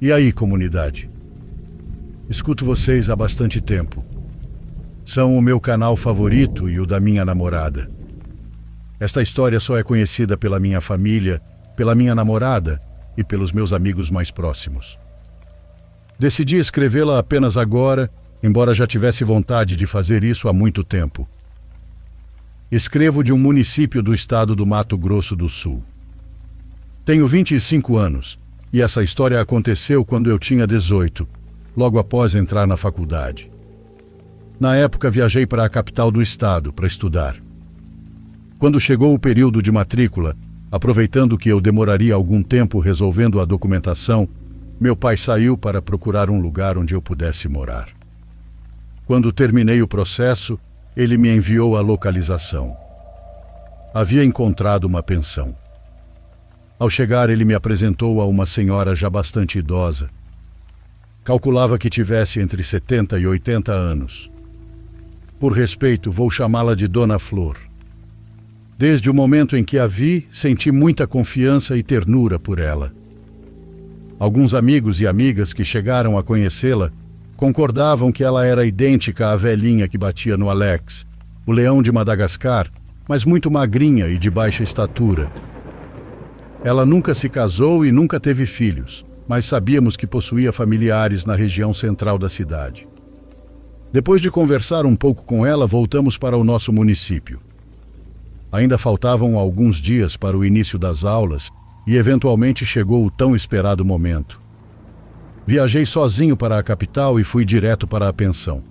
E aí, comunidade? Escuto vocês há bastante tempo. São o meu canal favorito e o da minha namorada. Esta história só é conhecida pela minha família, pela minha namorada e pelos meus amigos mais próximos. Decidi escrevê-la apenas agora, embora já tivesse vontade de fazer isso há muito tempo. Escrevo de um município do estado do Mato Grosso do Sul. Tenho 25 anos e essa história aconteceu quando eu tinha 18, logo após entrar na faculdade. Na época, viajei para a capital do estado para estudar. Quando chegou o período de matrícula, aproveitando que eu demoraria algum tempo resolvendo a documentação, meu pai saiu para procurar um lugar onde eu pudesse morar. Quando terminei o processo, ele me enviou a localização. Havia encontrado uma pensão. Ao chegar, ele me apresentou a uma senhora já bastante idosa. Calculava que tivesse entre 70 e 80 anos. Por respeito, vou chamá-la de Dona Flor. Desde o momento em que a vi, senti muita confiança e ternura por ela. Alguns amigos e amigas que chegaram a conhecê-la concordavam que ela era idêntica à velhinha que batia no Alex, o leão de Madagascar, mas muito magrinha e de baixa estatura. Ela nunca se casou e nunca teve filhos, mas sabíamos que possuía familiares na região central da cidade. Depois de conversar um pouco com ela, voltamos para o nosso município. Ainda faltavam alguns dias para o início das aulas e eventualmente chegou o tão esperado momento. Viajei sozinho para a capital e fui direto para a pensão.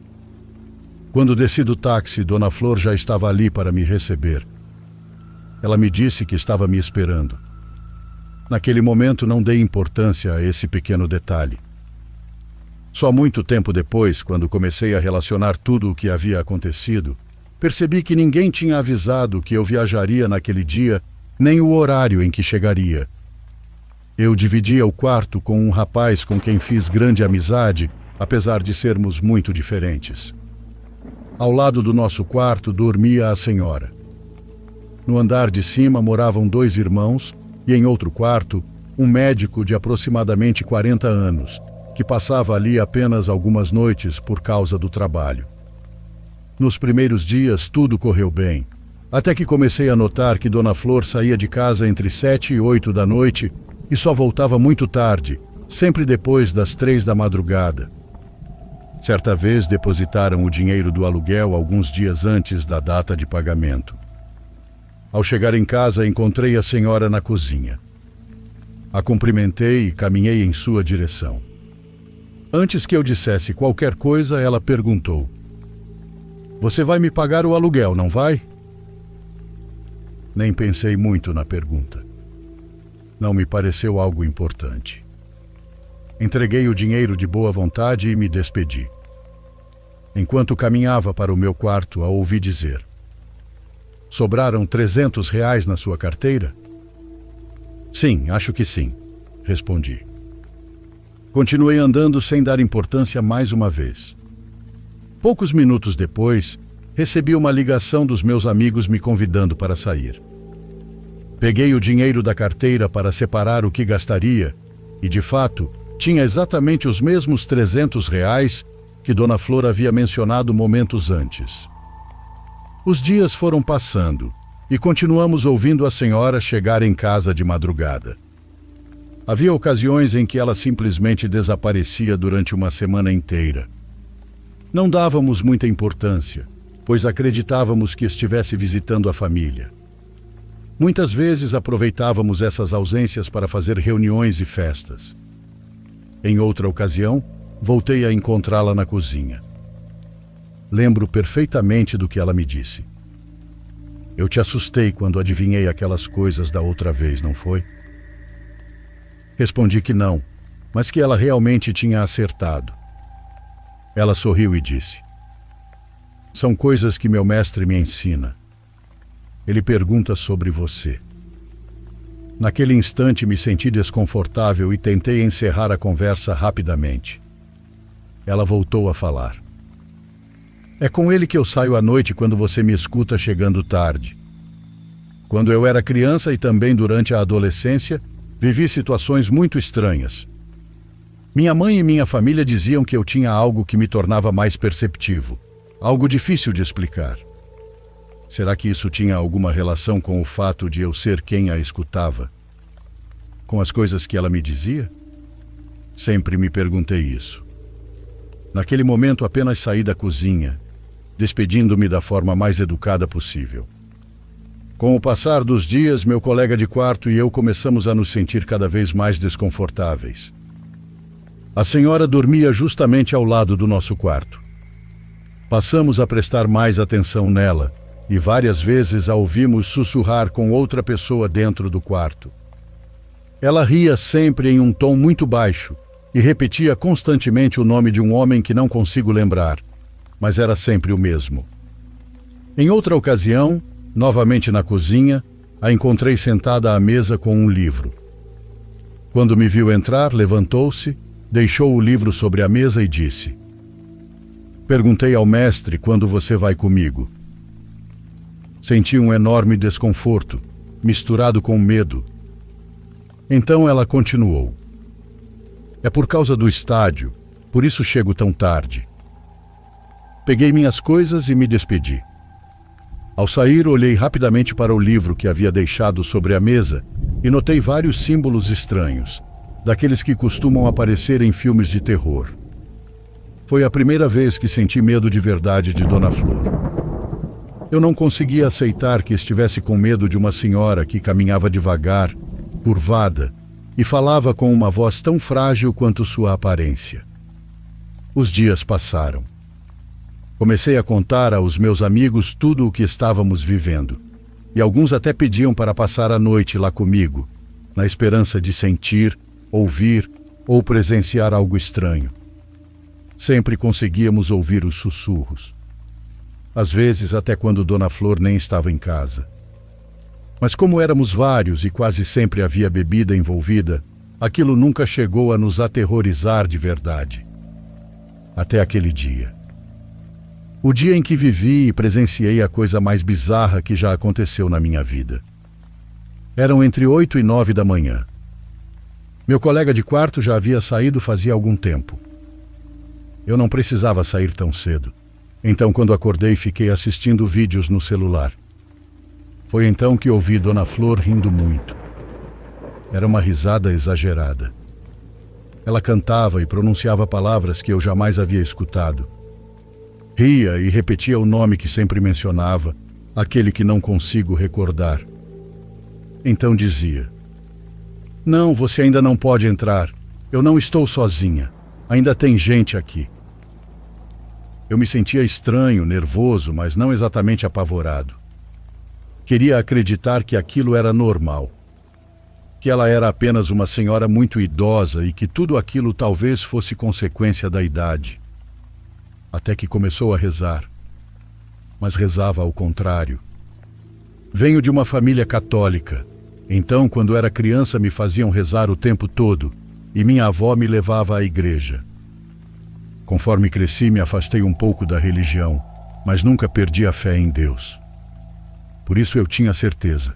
Quando desci do táxi, Dona Flor já estava ali para me receber. Ela me disse que estava me esperando. Naquele momento não dei importância a esse pequeno detalhe. Só muito tempo depois, quando comecei a relacionar tudo o que havia acontecido, percebi que ninguém tinha avisado que eu viajaria naquele dia, nem o horário em que chegaria. Eu dividia o quarto com um rapaz com quem fiz grande amizade, apesar de sermos muito diferentes. Ao lado do nosso quarto dormia a senhora. No andar de cima moravam 2 irmãos e em outro quarto, um médico de aproximadamente 40 anos, que passava ali apenas algumas noites por causa do trabalho. Nos primeiros dias tudo correu bem, até que comecei a notar que Dona Flor saía de casa entre 7 e 8 da noite e só voltava muito tarde, sempre depois das 3 da madrugada. Certa vez depositaram o dinheiro do aluguel alguns dias antes da data de pagamento. Ao chegar em casa, encontrei a senhora na cozinha. A cumprimentei e caminhei em sua direção. Antes que eu dissesse qualquer coisa, ela perguntou: "Você vai me pagar o aluguel, não vai?" Nem pensei muito na pergunta. Não me pareceu algo importante. Entreguei o dinheiro de boa vontade e me despedi. Enquanto caminhava para o meu quarto, a ouvi dizer: "Sobraram R$ 300 na sua carteira?" "Sim, acho que sim", respondi. Continuei andando sem dar importância mais uma vez. Poucos minutos depois, recebi uma ligação dos meus amigos me convidando para sair. Peguei o dinheiro da carteira para separar o que gastaria e, de fato, tinha exatamente os mesmos R$ 300 que Dona Flor havia mencionado momentos antes. Os dias foram passando e continuamos ouvindo a senhora chegar em casa de madrugada. Havia ocasiões em que ela simplesmente desaparecia durante uma semana inteira. Não dávamos muita importância, pois acreditávamos que estivesse visitando a família. Muitas vezes aproveitávamos essas ausências para fazer reuniões e festas. Em outra ocasião, voltei a encontrá-la na cozinha. Lembro perfeitamente do que ela me disse. "Eu te assustei quando adivinhei aquelas coisas da outra vez, não foi?" Respondi que não, mas que ela realmente tinha acertado. Ela sorriu e disse: "São coisas que meu mestre me ensina. Ele pergunta sobre você." Naquele instante me senti desconfortável e tentei encerrar a conversa rapidamente. Ela voltou a falar: "É com ele que eu saio à noite quando você me escuta chegando tarde. Quando eu era criança e também durante a adolescência, vivi situações muito estranhas. Minha mãe e minha família diziam que eu tinha algo que me tornava mais perceptivo, algo difícil de explicar. Será que isso tinha alguma relação com o fato de eu ser quem a escutava? Com as coisas que ela me dizia? Sempre me perguntei isso. Naquele momento apenas saí da cozinha, despedindo-me da forma mais educada possível. Com o passar dos dias, meu colega de quarto e eu começamos a nos sentir cada vez mais desconfortáveis. A senhora dormia justamente ao lado do nosso quarto. Passamos a prestar mais atenção nela e várias vezes a ouvimos sussurrar com outra pessoa dentro do quarto. Ela ria sempre em um tom muito baixo e repetia constantemente o nome de um homem que não consigo lembrar, mas era sempre o mesmo. Em outra ocasião, novamente na cozinha, a encontrei sentada à mesa com um livro. Quando me viu entrar, levantou-se, deixou o livro sobre a mesa e disse: "Perguntei ao mestre quando você vai comigo." Senti um enorme desconforto, misturado com medo. Então ela continuou: "É por causa do estádio, por isso chego tão tarde." Peguei minhas coisas e me despedi. Ao sair, olhei rapidamente para o livro que havia deixado sobre a mesa e notei vários símbolos estranhos, daqueles que costumam aparecer em filmes de terror. Foi a primeira vez que senti medo de verdade de Dona Flor. Eu não conseguia aceitar que estivesse com medo de uma senhora que caminhava devagar, curvada, e falava com uma voz tão frágil quanto sua aparência. Os dias passaram. Comecei a contar aos meus amigos tudo o que estávamos vivendo, e alguns até pediam para passar a noite lá comigo, na esperança de sentir, ouvir ou presenciar algo estranho. Sempre conseguíamos ouvir os sussurros. Às vezes até quando Dona Flor nem estava em casa. Mas como éramos vários e quase sempre havia bebida envolvida, aquilo nunca chegou a nos aterrorizar de verdade. Até aquele dia. O dia em que vivi e presenciei a coisa mais bizarra que já aconteceu na minha vida. Eram entre 8 e 9 da manhã. Meu colega de quarto já havia saído fazia algum tempo. Eu não precisava sair tão cedo. Então, quando acordei, fiquei assistindo vídeos no celular. Foi então que ouvi Dona Flor rindo muito. Era uma risada exagerada. Ela cantava e pronunciava palavras que eu jamais havia escutado. Ria e repetia o nome que sempre mencionava, aquele que não consigo recordar. Então dizia: "Não, você ainda não pode entrar. Eu não estou sozinha. Ainda tem gente aqui." Eu me sentia estranho, nervoso, mas não exatamente apavorado. Queria acreditar que aquilo era normal. Que ela era apenas uma senhora muito idosa e que tudo aquilo talvez fosse consequência da idade. Até que começou a rezar. Mas rezava ao contrário. Venho de uma família católica. Então, quando era criança, me faziam rezar o tempo todo e minha avó me levava à igreja. Conforme cresci, me afastei um pouco da religião, mas nunca perdi a fé em Deus. Por isso eu tinha certeza.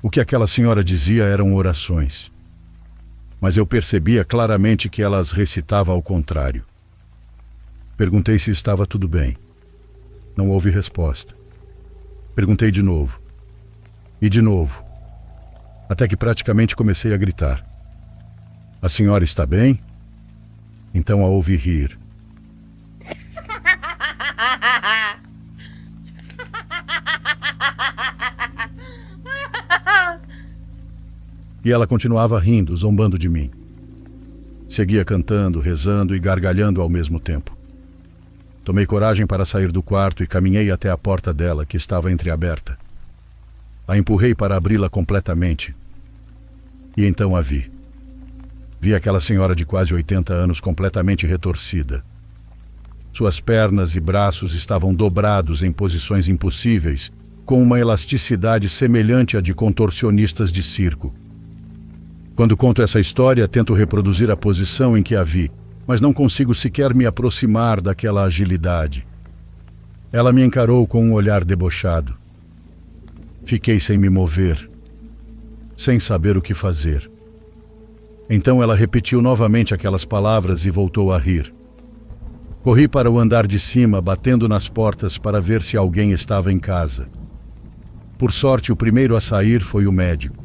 O que aquela senhora dizia eram orações. Mas eu percebia claramente que ela as recitava ao contrário. Perguntei se estava tudo bem. Não houve resposta. Perguntei de novo. E de novo. Até que praticamente comecei a gritar: "A senhora está bem?" Então a ouvi rir. E ela continuava rindo, zombando de mim. Seguia cantando, rezando e gargalhando ao mesmo tempo. Tomei coragem para sair do quarto e caminhei até a porta dela, que estava entreaberta. A empurrei para abri-la completamente. E então a vi. Vi aquela senhora de quase 80 anos completamente retorcida. Suas pernas e braços estavam dobrados em posições impossíveis, com uma elasticidade semelhante à de contorcionistas de circo. Quando conto essa história, tento reproduzir a posição em que a vi, mas não consigo sequer me aproximar daquela agilidade. Ela me encarou com um olhar debochado. Fiquei sem me mover, sem saber o que fazer. Então ela repetiu novamente aquelas palavras e voltou a rir. Corri para o andar de cima, batendo nas portas para ver se alguém estava em casa. Por sorte, o primeiro a sair foi o médico.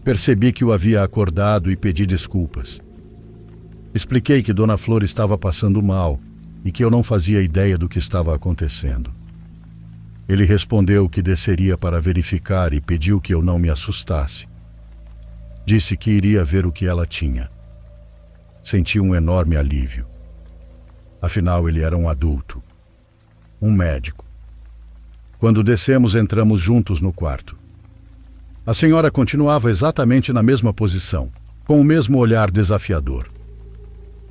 Percebi que o havia acordado e pedi desculpas. Expliquei que Dona Flor estava passando mal e que eu não fazia ideia do que estava acontecendo. Ele respondeu que desceria para verificar e pediu que eu não me assustasse. Disse que iria ver o que ela tinha. Senti um enorme alívio. Afinal, ele era um adulto. Um médico. Quando descemos, entramos juntos no quarto. A senhora continuava exatamente na mesma posição, com o mesmo olhar desafiador.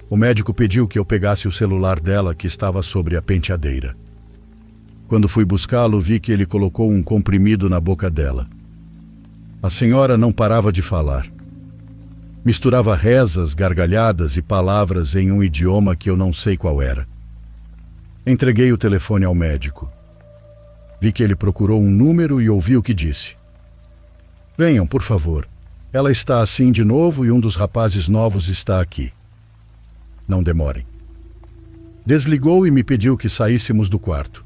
O médico pediu que eu pegasse o celular dela, que estava sobre a penteadeira. Quando fui buscá-lo, vi que ele colocou um comprimido na boca dela. A senhora não parava de falar. Misturava rezas, gargalhadas e palavras em um idioma que eu não sei qual era. Entreguei o telefone ao médico. Vi que ele procurou um número e ouvi o que disse. Venham, por favor. Ela está assim de novo e um dos rapazes novos está aqui. Não demorem. Desligou e me pediu que saíssemos do quarto.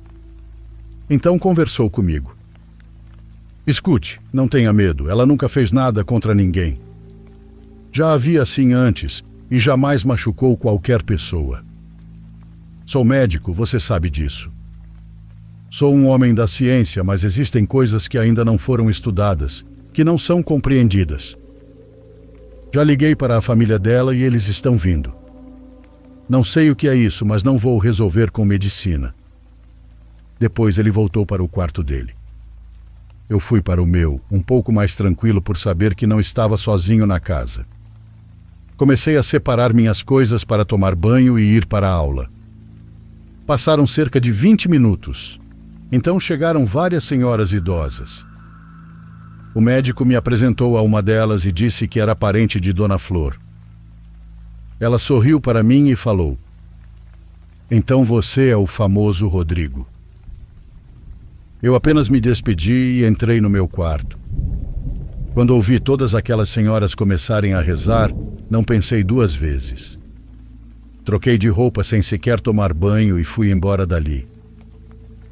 Então conversou comigo. Escute, não tenha medo, ela nunca fez nada contra ninguém. Já havia assim antes e jamais machucou qualquer pessoa. Sou médico, você sabe disso. Sou um homem da ciência, mas existem coisas que ainda não foram estudadas, que não são compreendidas. Já liguei para a família dela e eles estão vindo. Não sei o que é isso, mas não vou resolver com medicina. Depois ele voltou para o quarto dele. Eu fui para o meu, um pouco mais tranquilo por saber que não estava sozinho na casa. Comecei a separar minhas coisas para tomar banho e ir para a aula. Passaram cerca de 20 minutos. Então chegaram várias senhoras idosas. O médico me apresentou a uma delas e disse que era parente de Dona Flor. Ela sorriu para mim e falou: "Então você é o famoso Rodrigo." Eu apenas me despedi e entrei no meu quarto. Quando ouvi todas aquelas senhoras começarem a rezar, não pensei duas vezes. Troquei de roupa sem sequer tomar banho e fui embora dali.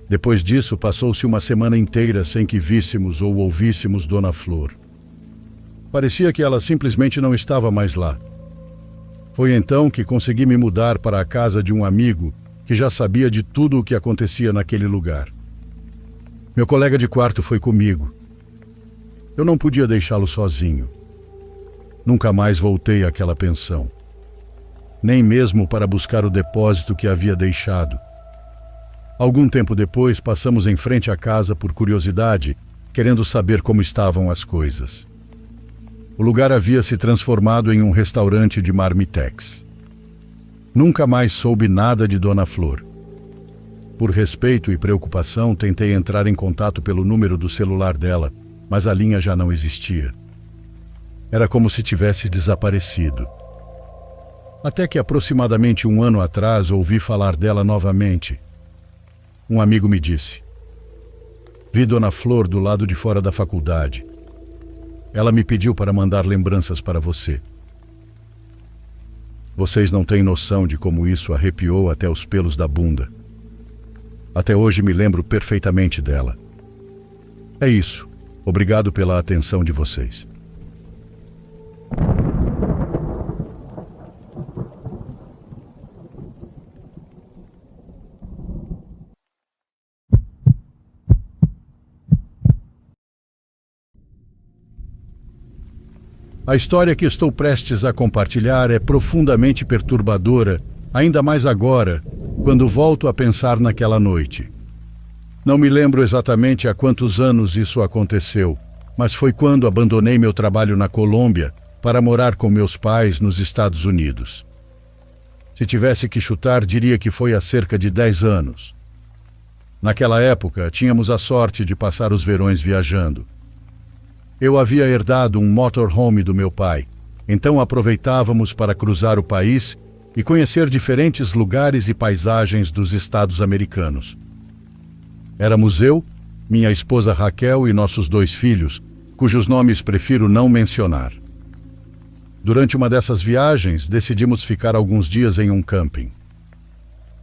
Depois disso, passou-se uma semana inteira sem que víssemos ou ouvíssemos Dona Flor. Parecia que ela simplesmente não estava mais lá. Foi então que consegui me mudar para a casa de um amigo que já sabia de tudo o que acontecia naquele lugar. Meu colega de quarto foi comigo. Eu não podia deixá-lo sozinho. Nunca mais voltei àquela pensão. Nem mesmo para buscar o depósito que havia deixado. Algum tempo depois, passamos em frente à casa por curiosidade, querendo saber como estavam as coisas. O lugar havia se transformado em um restaurante de marmitex. Nunca mais soube nada de Dona Flor. Por respeito e preocupação, tentei entrar em contato pelo número do celular dela, mas a linha já não existia. Era como se tivesse desaparecido. Até que aproximadamente 1 ano atrás ouvi falar dela novamente. Um amigo me disse: "Vi Dona Flor do lado de fora da faculdade. Ela me pediu para mandar lembranças para você." Vocês não têm noção de como isso arrepiou até os pelos da bunda. Até hoje me lembro perfeitamente dela. É isso. Obrigado pela atenção de vocês. A história que estou prestes a compartilhar é profundamente perturbadora, ainda mais agora, quando volto a pensar naquela noite. Não me lembro exatamente há quantos anos isso aconteceu, mas foi quando abandonei meu trabalho na Colômbia para morar com meus pais nos Estados Unidos. Se tivesse que chutar, diria que foi há cerca de 10 anos. Naquela época, tínhamos a sorte de passar os verões viajando. Eu havia herdado um motorhome do meu pai, então aproveitávamos para cruzar o país e conhecer diferentes lugares e paisagens dos estados americanos. Éramos eu, minha esposa Raquel e nossos 2 filhos, cujos nomes prefiro não mencionar. Durante uma dessas viagens, decidimos ficar alguns dias em um camping.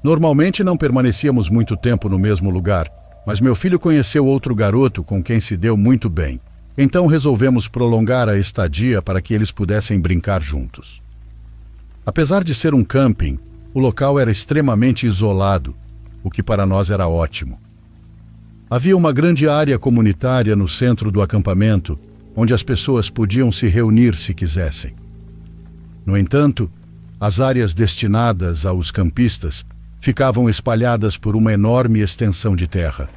Normalmente não permanecíamos muito tempo no mesmo lugar, mas meu filho conheceu outro garoto com quem se deu muito bem. Então resolvemos prolongar a estadia para que eles pudessem brincar juntos. Apesar de ser um camping, o local era extremamente isolado, o que para nós era ótimo. Havia uma grande área comunitária no centro do acampamento, onde as pessoas podiam se reunir se quisessem. No entanto, as áreas destinadas aos campistas ficavam espalhadas por uma enorme extensão de terra.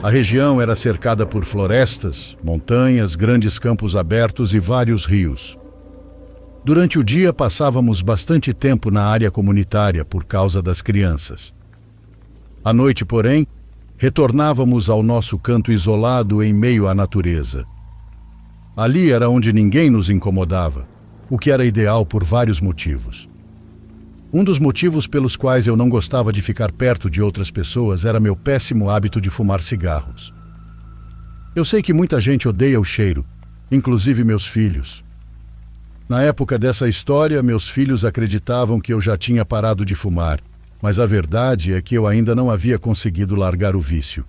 A região era cercada por florestas, montanhas, grandes campos abertos e vários rios. Durante o dia passávamos bastante tempo na área comunitária por causa das crianças. À noite, porém, retornávamos ao nosso canto isolado em meio à natureza. Ali era onde ninguém nos incomodava, o que era ideal por vários motivos. Um dos motivos pelos quais eu não gostava de ficar perto de outras pessoas era meu péssimo hábito de fumar cigarros. Eu sei que muita gente odeia o cheiro, inclusive meus filhos. Na época dessa história, meus filhos acreditavam que eu já tinha parado de fumar, mas a verdade é que eu ainda não havia conseguido largar o vício.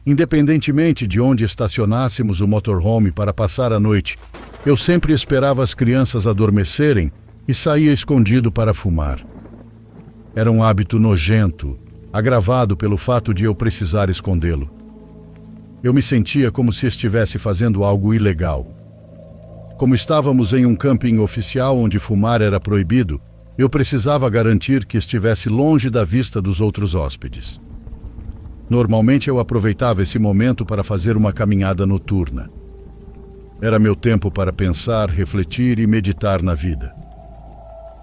Independentemente de onde estacionássemos o motorhome para passar a noite, eu sempre esperava as crianças adormecerem e saía escondido para fumar. Era um hábito nojento, agravado pelo fato de eu precisar escondê-lo. Eu me sentia como se estivesse fazendo algo ilegal. Como estávamos em um camping oficial onde fumar era proibido, eu precisava garantir que estivesse longe da vista dos outros hóspedes. Normalmente eu aproveitava esse momento para fazer uma caminhada noturna. Era meu tempo para pensar, refletir e meditar na vida.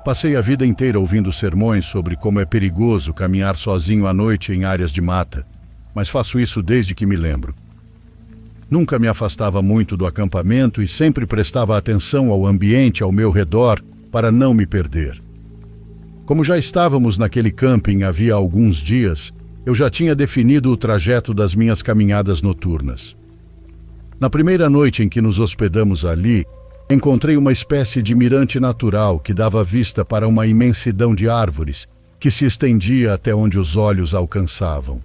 Passei a vida inteira ouvindo sermões sobre como é perigoso caminhar sozinho à noite em áreas de mata, mas faço isso desde que me lembro. Nunca me afastava muito do acampamento e sempre prestava atenção ao ambiente ao meu redor para não me perder. Como já estávamos naquele camping havia alguns dias, eu já tinha definido o trajeto das minhas caminhadas noturnas. Na primeira noite em que nos hospedamos ali, encontrei uma espécie de mirante natural que dava vista para uma imensidão de árvores que se estendia até onde os olhos alcançavam.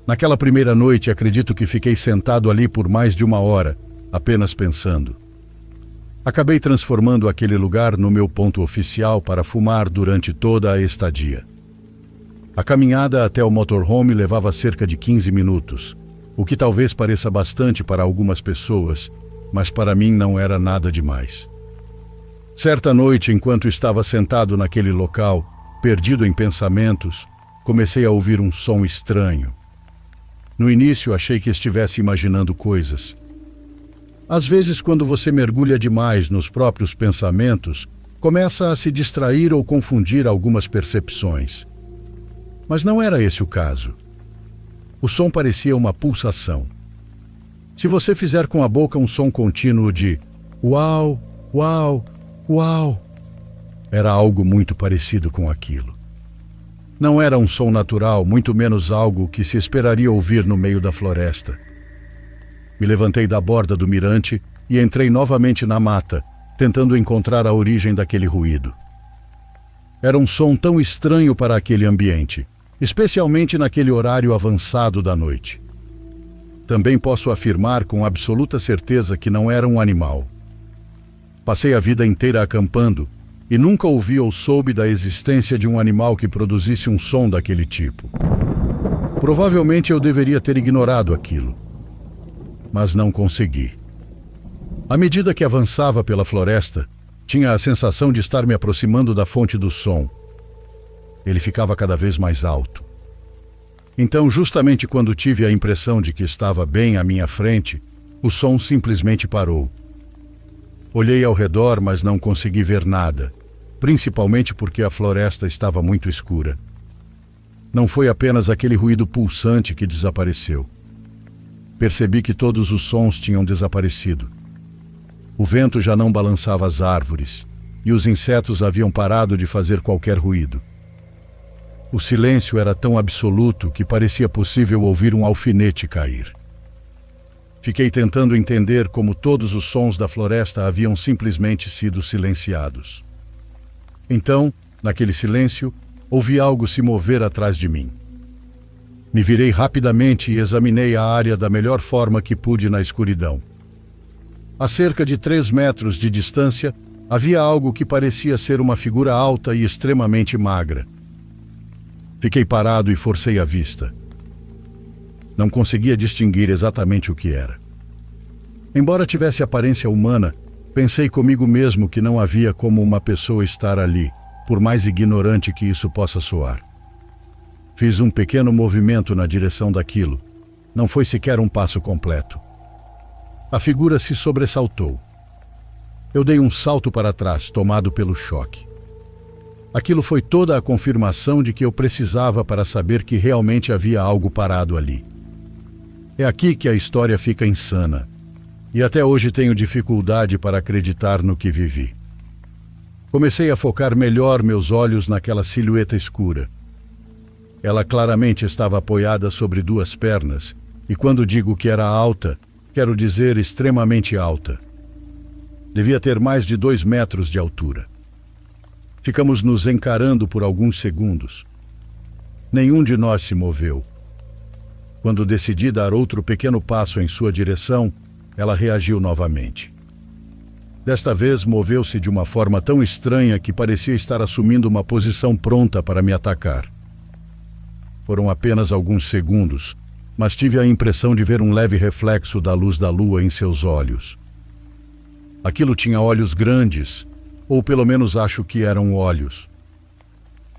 Naquela primeira noite, acredito que fiquei sentado ali por mais de 1 hora, apenas pensando. Acabei transformando aquele lugar no meu ponto oficial para fumar durante toda a estadia. A caminhada até o motorhome levava cerca de 15 minutos, o que talvez pareça bastante para algumas pessoas, mas para mim não era nada demais. Certa noite, enquanto estava sentado naquele local, perdido em pensamentos, comecei a ouvir um som estranho. No início, achei que estivesse imaginando coisas. Às vezes, quando você mergulha demais nos próprios pensamentos, começa a se distrair ou confundir algumas percepções. Mas não era esse o caso. O som parecia uma pulsação. Se você fizer com a boca um som contínuo de uau, uau, uau, era algo muito parecido com aquilo. Não era um som natural, muito menos algo que se esperaria ouvir no meio da floresta. Me levantei da borda do mirante e entrei novamente na mata, tentando encontrar a origem daquele ruído. Era um som tão estranho para aquele ambiente, especialmente naquele horário avançado da noite. Também posso afirmar com absoluta certeza que não era um animal. Passei a vida inteira acampando e nunca ouvi ou soube da existência de um animal que produzisse um som daquele tipo. Provavelmente eu deveria ter ignorado aquilo, mas não consegui. À medida que avançava pela floresta, tinha a sensação de estar me aproximando da fonte do som. Ele ficava cada vez mais alto. Então, justamente quando tive a impressão de que estava bem à minha frente, o som simplesmente parou. Olhei ao redor, mas não consegui ver nada, principalmente porque a floresta estava muito escura. Não foi apenas aquele ruído pulsante que desapareceu. Percebi que todos os sons tinham desaparecido. O vento já não balançava as árvores, e os insetos haviam parado de fazer qualquer ruído. O silêncio era tão absoluto que parecia possível ouvir um alfinete cair. Fiquei tentando entender como todos os sons da floresta haviam simplesmente sido silenciados. Então, naquele silêncio, ouvi algo se mover atrás de mim. Me virei rapidamente e examinei a área da melhor forma que pude na escuridão. A cerca de 3 metros de distância, havia algo que parecia ser uma figura alta e extremamente magra. Fiquei parado e forcei a vista. Não conseguia distinguir exatamente o que era. Embora tivesse aparência humana, pensei comigo mesmo que não havia como uma pessoa estar ali, por mais ignorante que isso possa soar. Fiz um pequeno movimento na direção daquilo. Não foi sequer um passo completo. A figura se sobressaltou. Eu dei um salto para trás, tomado pelo choque. Aquilo foi toda a confirmação de que eu precisava para saber que realmente havia algo parado ali. É aqui que a história fica insana. E até hoje tenho dificuldade para acreditar no que vivi. Comecei a focar melhor meus olhos naquela silhueta escura. Ela claramente estava apoiada sobre 2 pernas, e quando digo que era alta, quero dizer extremamente alta. Devia ter mais de 2 metros de altura. Ficamos nos encarando por alguns segundos. Nenhum de nós se moveu. Quando decidi dar outro pequeno passo em sua direção, ela reagiu novamente. Desta vez, moveu-se de uma forma tão estranha que parecia estar assumindo uma posição pronta para me atacar. Foram apenas alguns segundos, mas tive a impressão de ver um leve reflexo da luz da lua em seus olhos. Aquilo tinha olhos grandes, ou pelo menos acho que eram olhos.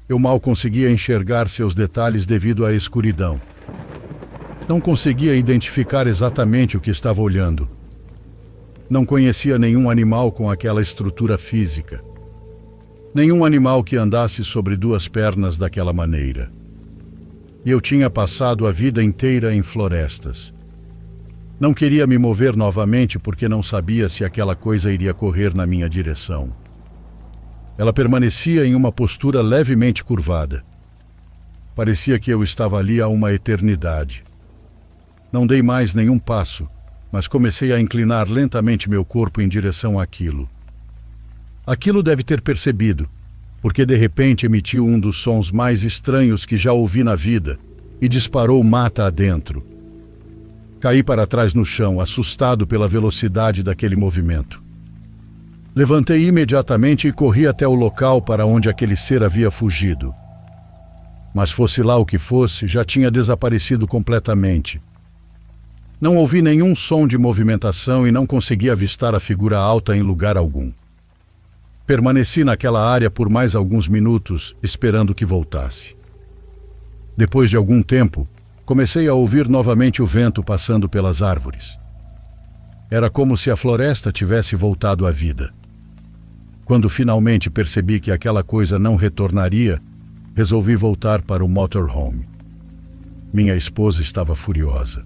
Eu mal conseguia enxergar seus detalhes devido à escuridão. Não conseguia identificar exatamente o que estava olhando. Não conhecia nenhum animal com aquela estrutura física. Nenhum animal que andasse sobre 2 pernas daquela maneira. E eu tinha passado a vida inteira em florestas. Não queria me mover novamente porque não sabia se aquela coisa iria correr na minha direção. Ela permanecia em uma postura levemente curvada. Parecia que eu estava ali há uma eternidade. Não dei mais nenhum passo, mas comecei a inclinar lentamente meu corpo em direção àquilo. Aquilo deve ter percebido, porque de repente emitiu um dos sons mais estranhos que já ouvi na vida e disparou mata adentro. Caí para trás no chão, assustado pela velocidade daquele movimento. Levantei imediatamente e corri até o local para onde aquele ser havia fugido. Mas fosse lá o que fosse, já tinha desaparecido completamente. Não ouvi nenhum som de movimentação e não consegui avistar a figura alta em lugar algum. Permaneci naquela área por mais alguns minutos, esperando que voltasse. Depois de algum tempo, comecei a ouvir novamente o vento passando pelas árvores. Era como se a floresta tivesse voltado à vida. Quando finalmente percebi que aquela coisa não retornaria, resolvi voltar para o motorhome. Minha esposa estava furiosa.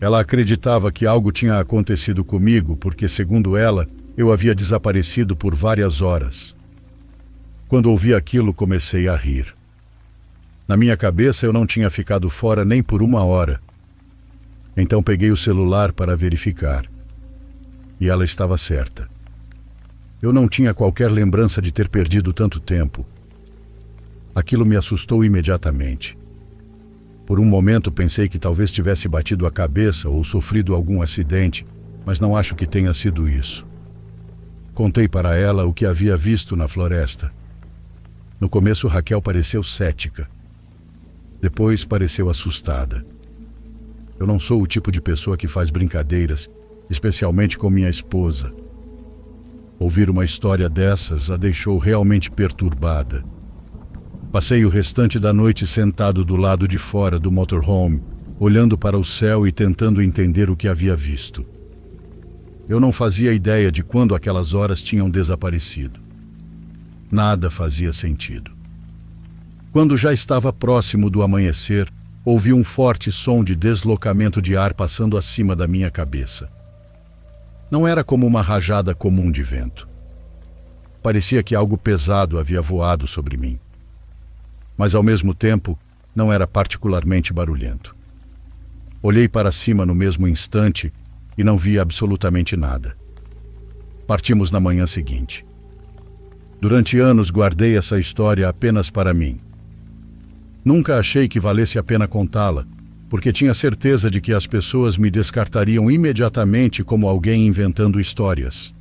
Ela acreditava que algo tinha acontecido comigo porque, segundo ela, eu havia desaparecido por várias horas. Quando ouvi aquilo, comecei a rir. Na minha cabeça, eu não tinha ficado fora nem por 1 hora. Então peguei o celular para verificar. E ela estava certa. Eu não tinha qualquer lembrança de ter perdido tanto tempo. Aquilo me assustou imediatamente. Por um momento pensei que talvez tivesse batido a cabeça ou sofrido algum acidente, mas não acho que tenha sido isso. Contei para ela o que havia visto na floresta. No começo, Raquel pareceu cética. Depois, pareceu assustada. Eu não sou o tipo de pessoa que faz brincadeiras, especialmente com minha esposa. Ouvir uma história dessas a deixou realmente perturbada. Passei o restante da noite sentado do lado de fora do motorhome, olhando para o céu e tentando entender o que havia visto. Eu não fazia ideia de quando aquelas horas tinham desaparecido. Nada fazia sentido. Quando já estava próximo do amanhecer, ouvi um forte som de deslocamento de ar passando acima da minha cabeça. Não era como uma rajada comum de vento. Parecia que algo pesado havia voado sobre mim. Mas, ao mesmo tempo, não era particularmente barulhento. Olhei para cima no mesmo instante e não vi absolutamente nada. Partimos na manhã seguinte. Durante anos guardei essa história apenas para mim. Nunca achei que valesse a pena contá-la, porque tinha certeza de que as pessoas me descartariam imediatamente como alguém inventando histórias.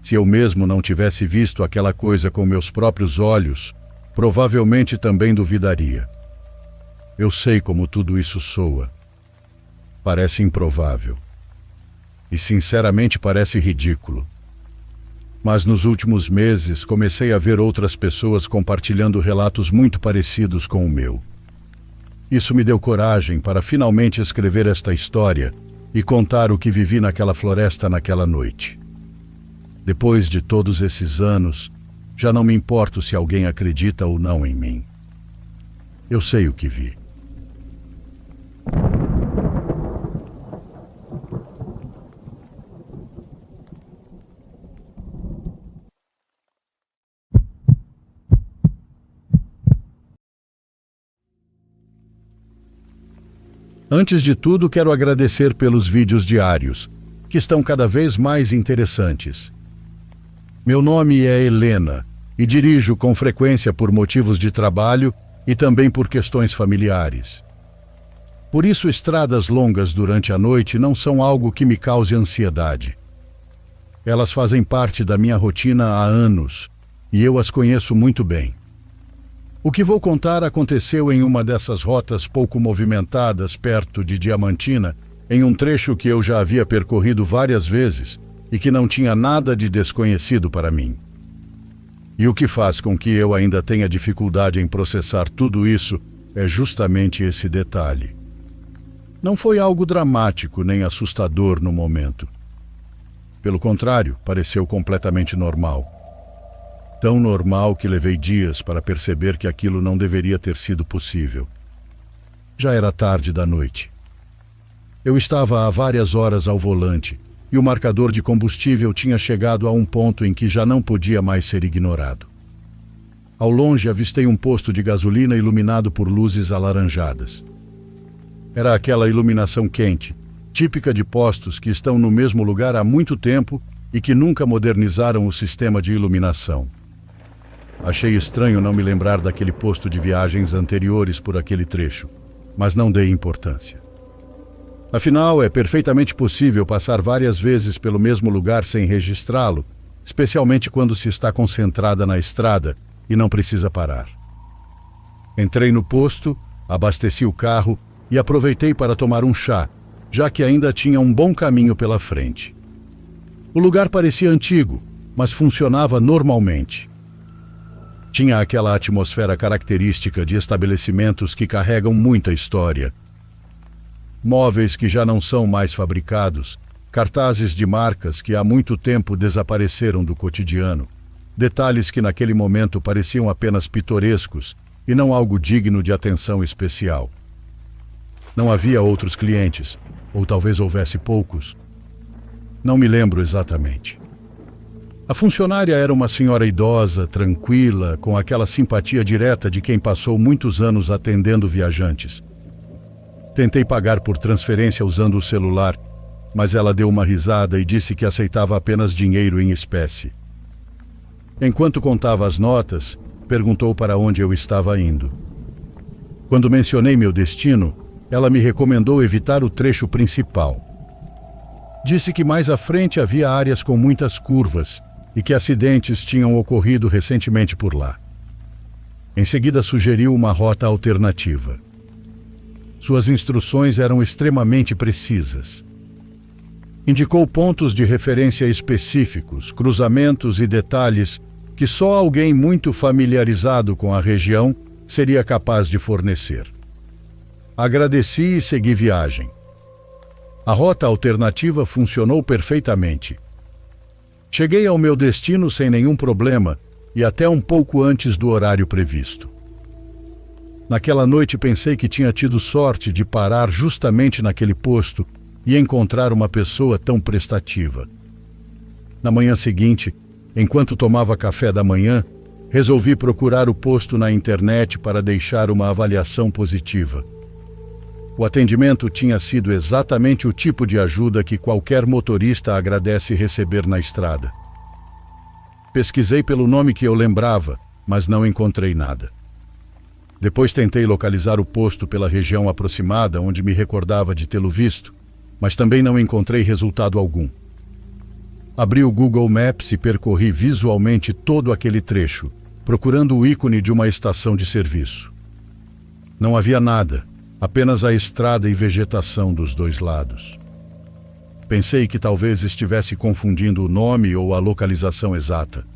Se eu mesmo não tivesse visto aquela coisa com meus próprios olhos, provavelmente também duvidaria. Eu sei como tudo isso soa. Parece improvável. E sinceramente parece ridículo. Mas nos últimos meses comecei a ver outras pessoas compartilhando relatos muito parecidos com o meu. Isso me deu coragem para finalmente escrever esta história e contar o que vivi naquela floresta naquela noite. Depois de todos esses anos, já não me importo se alguém acredita ou não em mim. Eu sei o que vi. Antes de tudo, quero agradecer pelos vídeos diários, que estão cada vez mais interessantes. Meu nome é Helena e dirijo com frequência por motivos de trabalho e também por questões familiares. Por isso, estradas longas durante a noite não são algo que me cause ansiedade. Elas fazem parte da minha rotina há anos e eu as conheço muito bem. O que vou contar aconteceu em uma dessas rotas pouco movimentadas perto de Diamantina, em um trecho que eu já havia percorrido várias vezes e que não tinha nada de desconhecido para mim. E o que faz com que eu ainda tenha dificuldade em processar tudo isso é justamente esse detalhe. Não foi algo dramático nem assustador no momento. Pelo contrário, pareceu completamente normal. Tão normal que levei dias para perceber que aquilo não deveria ter sido possível. Já era tarde da noite. Eu estava há várias horas ao volante e o marcador de combustível tinha chegado a um ponto em que já não podia mais ser ignorado. Ao longe avistei um posto de gasolina iluminado por luzes alaranjadas. Era aquela iluminação quente, típica de postos que estão no mesmo lugar há muito tempo e que nunca modernizaram o sistema de iluminação. Achei estranho não me lembrar daquele posto de viagens anteriores por aquele trecho, mas não dei importância. Afinal, é perfeitamente possível passar várias vezes pelo mesmo lugar sem registrá-lo, especialmente quando se está concentrada na estrada e não precisa parar. Entrei no posto, abasteci o carro e aproveitei para tomar um chá, já que ainda tinha um bom caminho pela frente. O lugar parecia antigo, mas funcionava normalmente. Tinha aquela atmosfera característica de estabelecimentos que carregam muita história. Móveis que já não são mais fabricados, cartazes de marcas que há muito tempo desapareceram do cotidiano, detalhes que naquele momento pareciam apenas pitorescos e não algo digno de atenção especial. Não havia outros clientes, ou talvez houvesse poucos. Não me lembro exatamente. A funcionária era uma senhora idosa, tranquila, com aquela simpatia direta de quem passou muitos anos atendendo viajantes. Tentei pagar por transferência usando o celular, mas ela deu uma risada e disse que aceitava apenas dinheiro em espécie. Enquanto contava as notas, perguntou para onde eu estava indo. Quando mencionei meu destino, ela me recomendou evitar o trecho principal. Disse que mais à frente havia áreas com muitas curvas e que acidentes tinham ocorrido recentemente por lá. Em seguida sugeriu uma rota alternativa. Suas instruções eram extremamente precisas. Indicou pontos de referência específicos, cruzamentos e detalhes que só alguém muito familiarizado com a região seria capaz de fornecer. Agradeci e segui viagem. A rota alternativa funcionou perfeitamente. Cheguei ao meu destino sem nenhum problema e até um pouco antes do horário previsto. Naquela noite pensei que tinha tido sorte de parar justamente naquele posto e encontrar uma pessoa tão prestativa. Na manhã seguinte, enquanto tomava café da manhã, resolvi procurar o posto na internet para deixar uma avaliação positiva. O atendimento tinha sido exatamente o tipo de ajuda que qualquer motorista agradece receber na estrada. Pesquisei pelo nome que eu lembrava, mas não encontrei nada. Depois tentei localizar o posto pela região aproximada onde me recordava de tê-lo visto, mas também não encontrei resultado algum. Abri o Google Maps e percorri visualmente todo aquele trecho, procurando o ícone de uma estação de serviço. Não havia nada, apenas a estrada e vegetação dos dois lados. Pensei que talvez estivesse confundindo o nome ou a localização exata.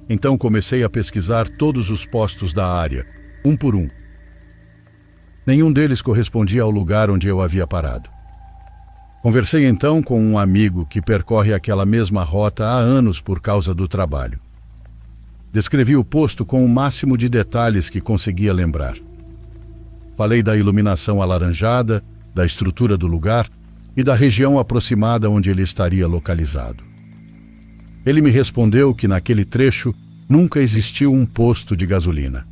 Então comecei a pesquisar todos os postos da área, um por um. Nenhum deles correspondia ao lugar onde eu havia parado. Conversei então com um amigo que percorre aquela mesma rota há anos por causa do trabalho. Descrevi o posto com o máximo de detalhes que conseguia lembrar. Falei da iluminação alaranjada, da estrutura do lugar e da região aproximada onde ele estaria localizado. Ele me respondeu que naquele trecho nunca existiu um posto de gasolina.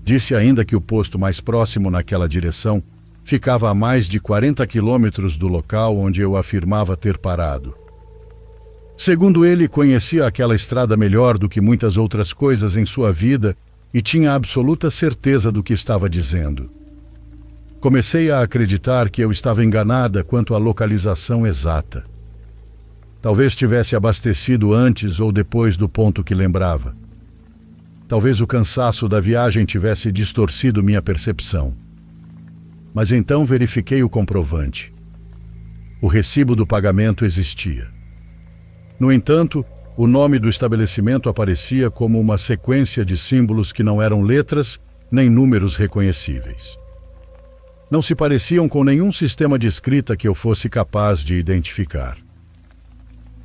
Disse ainda que o posto mais próximo naquela direção ficava a mais de 40 quilômetros do local onde eu afirmava ter parado. Segundo ele, conhecia aquela estrada melhor do que muitas outras coisas em sua vida e tinha absoluta certeza do que estava dizendo. Comecei a acreditar que eu estava enganada quanto à localização exata. Talvez tivesse abastecido antes ou depois do ponto que lembrava. Talvez o cansaço da viagem tivesse distorcido minha percepção. Mas então verifiquei o comprovante. O recibo do pagamento existia. No entanto, o nome do estabelecimento aparecia como uma sequência de símbolos que não eram letras nem números reconhecíveis. Não se pareciam com nenhum sistema de escrita que eu fosse capaz de identificar.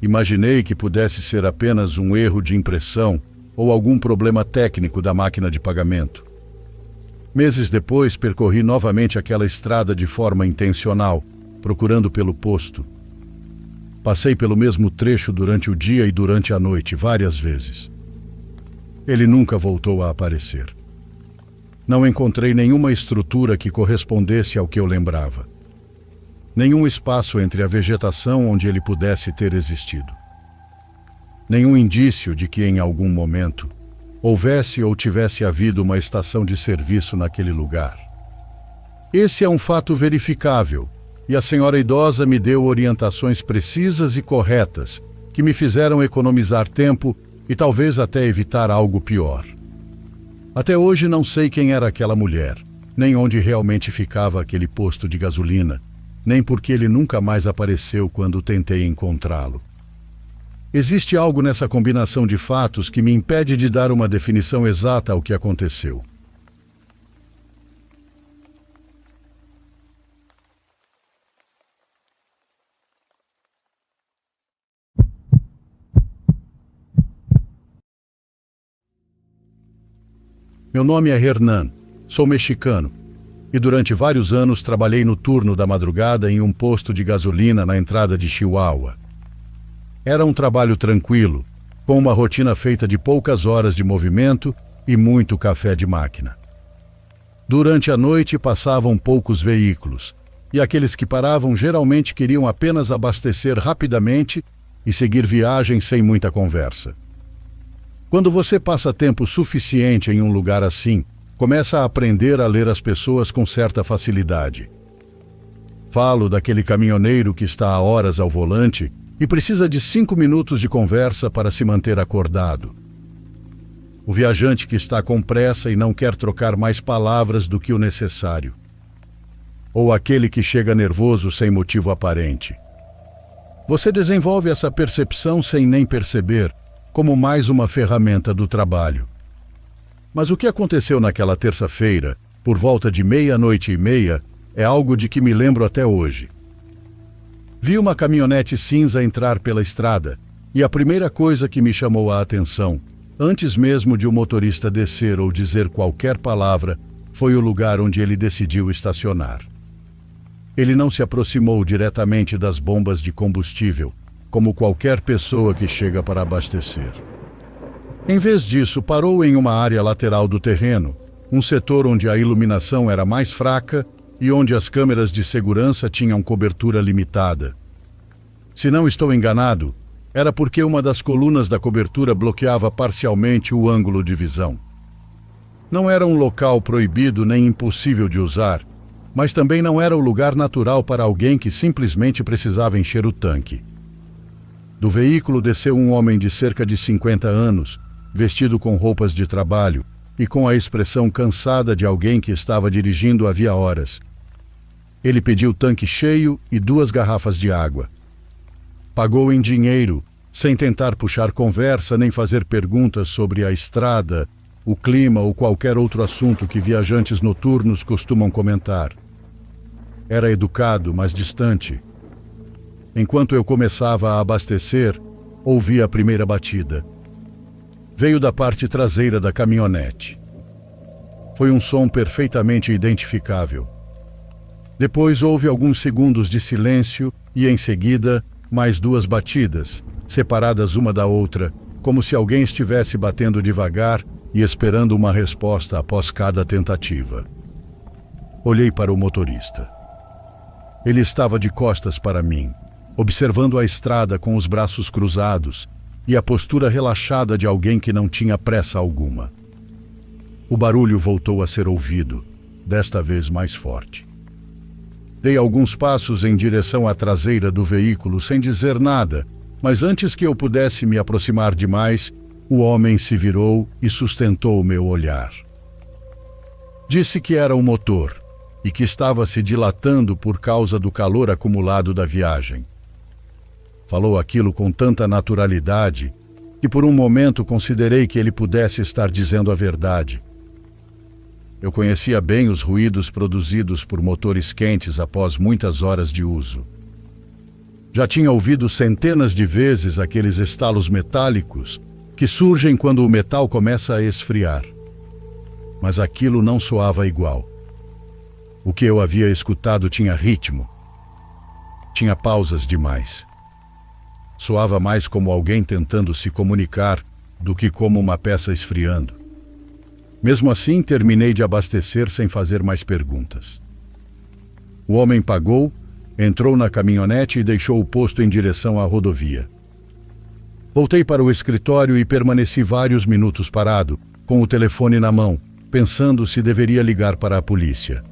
Imaginei que pudesse ser apenas um erro de impressão ou algum problema técnico da máquina de pagamento. Meses depois, percorri novamente aquela estrada de forma intencional, procurando pelo posto. Passei pelo mesmo trecho durante o dia e durante a noite, várias vezes. Ele nunca voltou a aparecer. Não encontrei nenhuma estrutura que correspondesse ao que eu lembrava. Nenhum espaço entre a vegetação onde ele pudesse ter existido. Nenhum indício de que, em algum momento, houvesse ou tivesse havido uma estação de serviço naquele lugar. Esse é um fato verificável, e a senhora idosa me deu orientações precisas e corretas, que me fizeram economizar tempo e talvez até evitar algo pior. Até hoje não sei quem era aquela mulher, nem onde realmente ficava aquele posto de gasolina, nem porque ele nunca mais apareceu quando tentei encontrá-lo. Existe algo nessa combinação de fatos que me impede de dar uma definição exata ao que aconteceu. Meu nome é Hernan, sou mexicano e durante vários anos trabalhei no turno da madrugada em um posto de gasolina na entrada de Chihuahua. Era um trabalho tranquilo, com uma rotina feita de poucas horas de movimento e muito café de máquina. Durante a noite passavam poucos veículos, e aqueles que paravam geralmente queriam apenas abastecer rapidamente e seguir viagem sem muita conversa. Quando você passa tempo suficiente em um lugar assim, começa a aprender a ler as pessoas com certa facilidade. Falo daquele caminhoneiro que está há horas ao volante e precisa de 5 minutos de conversa para se manter acordado. O viajante que está com pressa e não quer trocar mais palavras do que o necessário. Ou aquele que chega nervoso sem motivo aparente. Você desenvolve essa percepção sem nem perceber, como mais uma ferramenta do trabalho. Mas o que aconteceu naquela terça-feira, por volta de 00:30, é algo de que me lembro até hoje. Vi uma caminhonete cinza entrar pela estrada, e a primeira coisa que me chamou a atenção, antes mesmo de o motorista descer ou dizer qualquer palavra, foi o lugar onde ele decidiu estacionar. Ele não se aproximou diretamente das bombas de combustível, como qualquer pessoa que chega para abastecer. Em vez disso, parou em uma área lateral do terreno, um setor onde a iluminação era mais fraca e onde as câmeras de segurança tinham cobertura limitada. Se não estou enganado, era porque uma das colunas da cobertura bloqueava parcialmente o ângulo de visão. Não era um local proibido nem impossível de usar, mas também não era o lugar natural para alguém que simplesmente precisava encher o tanque. Do veículo desceu um homem de cerca de 50 anos, vestido com roupas de trabalho e com a expressão cansada de alguém que estava dirigindo havia horas. Ele pediu tanque cheio e 2 garrafas de água. Pagou em dinheiro, sem tentar puxar conversa nem fazer perguntas sobre a estrada, o clima ou qualquer outro assunto que viajantes noturnos costumam comentar. Era educado, mas distante. Enquanto eu começava a abastecer, ouvi a primeira batida. Veio da parte traseira da caminhonete. Foi um som perfeitamente identificável. Depois houve alguns segundos de silêncio e, em seguida, mais 2 batidas, separadas uma da outra, como se alguém estivesse batendo devagar e esperando uma resposta após cada tentativa. Olhei para o motorista. Ele estava de costas para mim, observando a estrada com os braços cruzados e a postura relaxada de alguém que não tinha pressa alguma. O barulho voltou a ser ouvido, desta vez mais forte. Dei alguns passos em direção à traseira do veículo sem dizer nada, mas antes que eu pudesse me aproximar demais, o homem se virou e sustentou o meu olhar. Disse que era o motor e que estava se dilatando por causa do calor acumulado da viagem. Falou aquilo com tanta naturalidade que por um momento considerei que ele pudesse estar dizendo a verdade. Eu conhecia bem os ruídos produzidos por motores quentes após muitas horas de uso. Já tinha ouvido centenas de vezes aqueles estalos metálicos que surgem quando o metal começa a esfriar. Mas aquilo não soava igual. O que eu havia escutado tinha ritmo. Tinha pausas demais. Soava mais como alguém tentando se comunicar do que como uma peça esfriando. Mesmo assim, terminei de abastecer sem fazer mais perguntas. O homem pagou, entrou na caminhonete e deixou o posto em direção à rodovia. Voltei para o escritório e permaneci vários minutos parado, com o telefone na mão, pensando se deveria ligar para a polícia.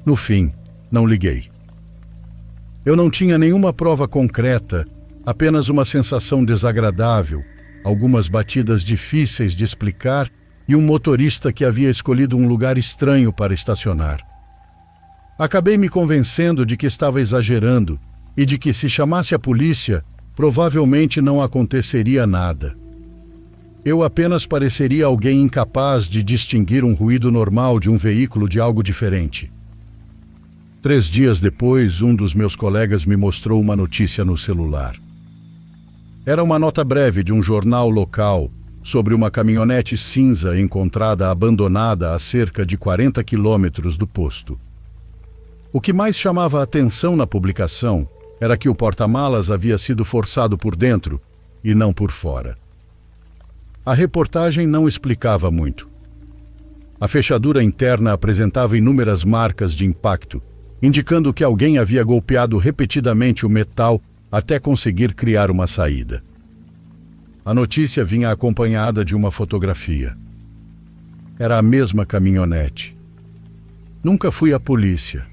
No fim, não liguei. Eu não tinha nenhuma prova concreta, apenas uma sensação desagradável, algumas batidas difíceis de explicar e um motorista que havia escolhido um lugar estranho para estacionar. Acabei me convencendo de que estava exagerando e de que, se chamasse a polícia, provavelmente não aconteceria nada. Eu apenas pareceria alguém incapaz de distinguir um ruído normal de um veículo de algo diferente. 3 dias depois, um dos meus colegas me mostrou uma notícia no celular. Era uma nota breve de um jornal local sobre uma caminhonete cinza encontrada abandonada a cerca de 40 quilômetros do posto. O que mais chamava a atenção na publicação era que o porta-malas havia sido forçado por dentro e não por fora. A reportagem não explicava muito. A fechadura interna apresentava inúmeras marcas de impacto, indicando que alguém havia golpeado repetidamente o metal até conseguir criar uma saída. A notícia vinha acompanhada de uma fotografia. Era a mesma caminhonete. Nunca fui à polícia.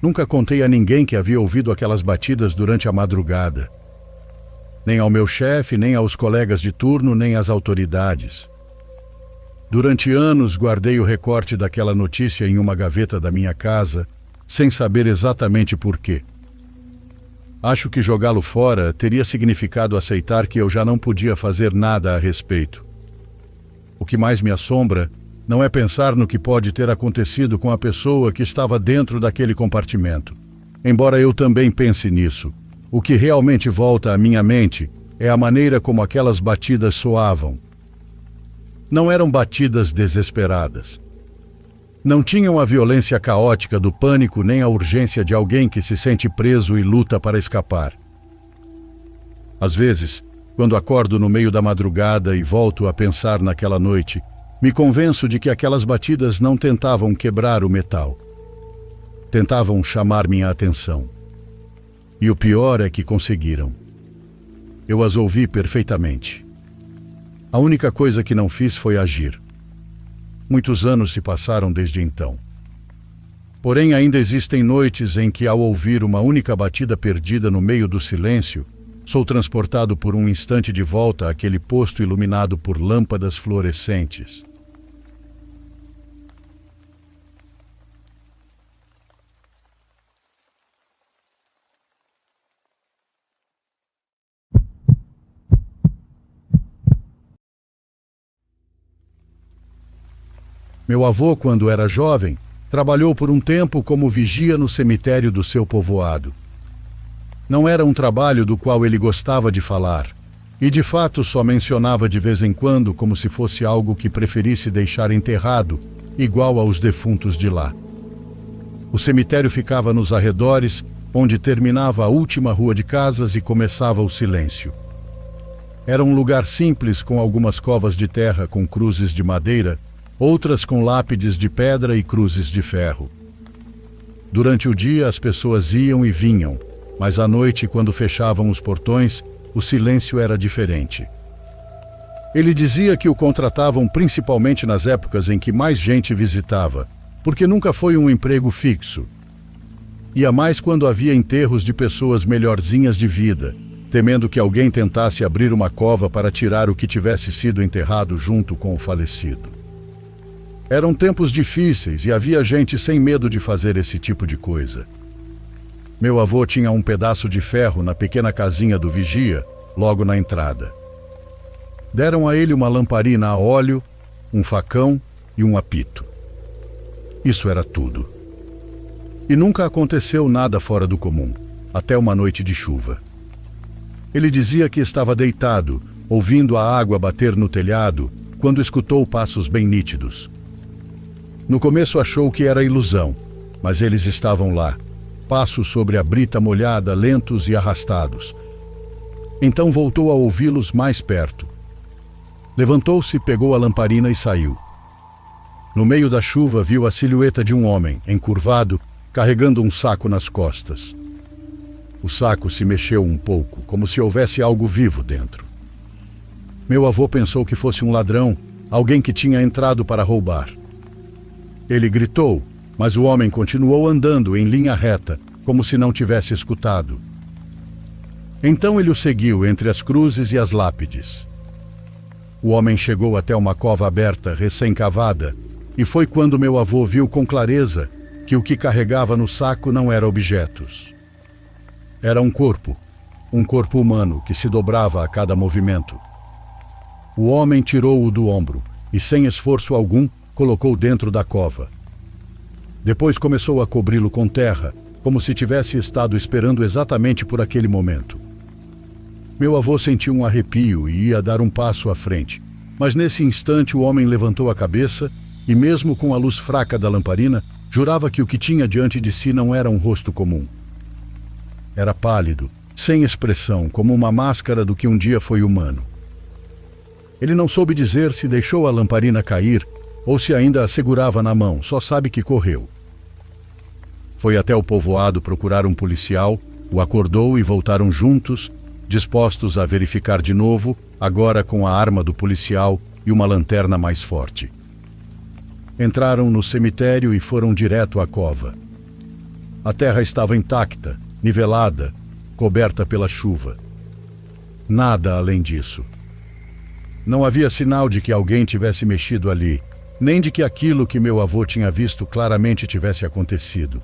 Nunca contei a ninguém que havia ouvido aquelas batidas durante a madrugada. Nem ao meu chefe, nem aos colegas de turno, nem às autoridades. Durante anos guardei o recorte daquela notícia em uma gaveta da minha casa, sem saber exatamente por quê. Acho que jogá-lo fora teria significado aceitar que eu já não podia fazer nada a respeito. O que mais me assombra não é pensar no que pode ter acontecido com a pessoa que estava dentro daquele compartimento. Embora eu também pense nisso, o que realmente volta à minha mente é a maneira como aquelas batidas soavam. Não eram batidas desesperadas. Não tinham a violência caótica do pânico nem a urgência de alguém que se sente preso e luta para escapar. Às vezes, quando acordo no meio da madrugada e volto a pensar naquela noite, me convenço de que aquelas batidas não tentavam quebrar o metal. Tentavam chamar minha atenção. E o pior é que conseguiram. Eu as ouvi perfeitamente. A única coisa que não fiz foi agir. Muitos anos se passaram desde então. Porém, ainda existem noites em que, ao ouvir uma única batida perdida no meio do silêncio, sou transportado por um instante de volta àquele posto iluminado por lâmpadas fluorescentes. Meu avô, quando era jovem, trabalhou por um tempo como vigia no cemitério do seu povoado. Não era um trabalho do qual ele gostava de falar, e de fato só mencionava de vez em quando como se fosse algo que preferisse deixar enterrado, igual aos defuntos de lá. O cemitério ficava nos arredores, onde terminava a última rua de casas e começava o silêncio. Era um lugar simples, com algumas covas de terra com cruzes de madeira, outras com lápides de pedra e cruzes de ferro. Durante o dia as pessoas iam e vinham, mas à noite, quando fechavam os portões, o silêncio era diferente. Ele dizia que o contratavam principalmente nas épocas em que mais gente visitava, porque nunca foi um emprego fixo. Ia mais quando havia enterros de pessoas melhorzinhas de vida, temendo que alguém tentasse abrir uma cova para tirar o que tivesse sido enterrado junto com o falecido. Eram tempos difíceis e havia gente sem medo de fazer esse tipo de coisa. Meu avô tinha um pedaço de ferro na pequena casinha do vigia, logo na entrada. Deram a ele uma lamparina a óleo, um facão e um apito. Isso era tudo. E nunca aconteceu nada fora do comum, até uma noite de chuva. Ele dizia que estava deitado, ouvindo a água bater no telhado, quando escutou passos bem nítidos. No começo achou que era ilusão, mas eles estavam lá, passos sobre a brita molhada, lentos e arrastados. Então voltou a ouvi-los mais perto. Levantou-se, pegou a lamparina e saiu. No meio da chuva viu a silhueta de um homem, encurvado, carregando um saco nas costas. O saco se mexeu um pouco, como se houvesse algo vivo dentro. Meu avô pensou que fosse um ladrão, alguém que tinha entrado para roubar. Ele gritou, mas o homem continuou andando em linha reta, como se não tivesse escutado. Então ele o seguiu entre as cruzes e as lápides. O homem chegou até uma cova aberta, recém-cavada, e foi quando meu avô viu com clareza que o que carregava no saco não era objetos. Era um corpo humano que se dobrava a cada movimento. O homem tirou-o do ombro e, sem esforço algum, colocou dentro da cova. Depois começou a cobri-lo com terra, como se tivesse estado esperando exatamente por aquele momento. Meu avô sentiu um arrepio e ia dar um passo à frente, mas nesse instante o homem levantou a cabeça e, mesmo com a luz fraca da lamparina, jurava que o que tinha diante de si não era um rosto comum. Era pálido, sem expressão, como uma máscara do que um dia foi humano. Ele não soube dizer se deixou a lamparina cair ou se ainda a segurava na mão, só sabe que correu. Foi até o povoado procurar um policial, o acordou e voltaram juntos, dispostos a verificar de novo, agora com a arma do policial e uma lanterna mais forte. Entraram no cemitério e foram direto à cova. A terra estava intacta, nivelada, coberta pela chuva. Nada além disso. Não havia sinal de que alguém tivesse mexido ali, nem de que aquilo que meu avô tinha visto claramente tivesse acontecido.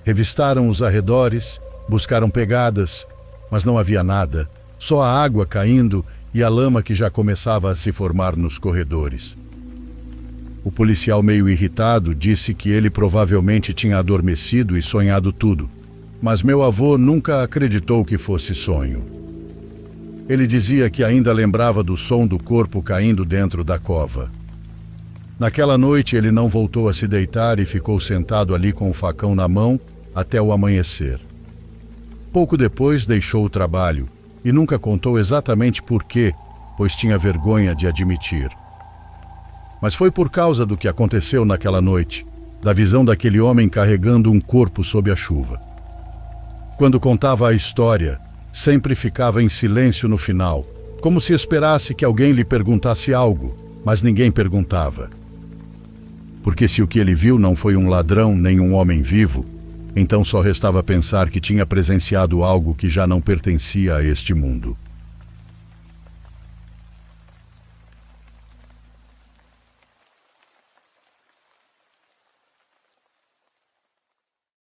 Revistaram os arredores, buscaram pegadas, mas não havia nada, só a água caindo e a lama que já começava a se formar nos corredores. O policial, meio irritado, disse que ele provavelmente tinha adormecido e sonhado tudo, mas meu avô nunca acreditou que fosse sonho. Ele dizia que ainda lembrava do som do corpo caindo dentro da cova. Naquela noite ele não voltou a se deitar e ficou sentado ali com o facão na mão até o amanhecer. Pouco depois deixou o trabalho e nunca contou exatamente por quê, pois tinha vergonha de admitir. Mas foi por causa do que aconteceu naquela noite da visão daquele homem carregando um corpo sob a chuva. Quando contava a história, sempre ficava em silêncio no final, como se esperasse que alguém lhe perguntasse algo, mas ninguém perguntava. Porque se o que ele viu não foi um ladrão nem um homem vivo, então só restava pensar que tinha presenciado algo que já não pertencia a este mundo.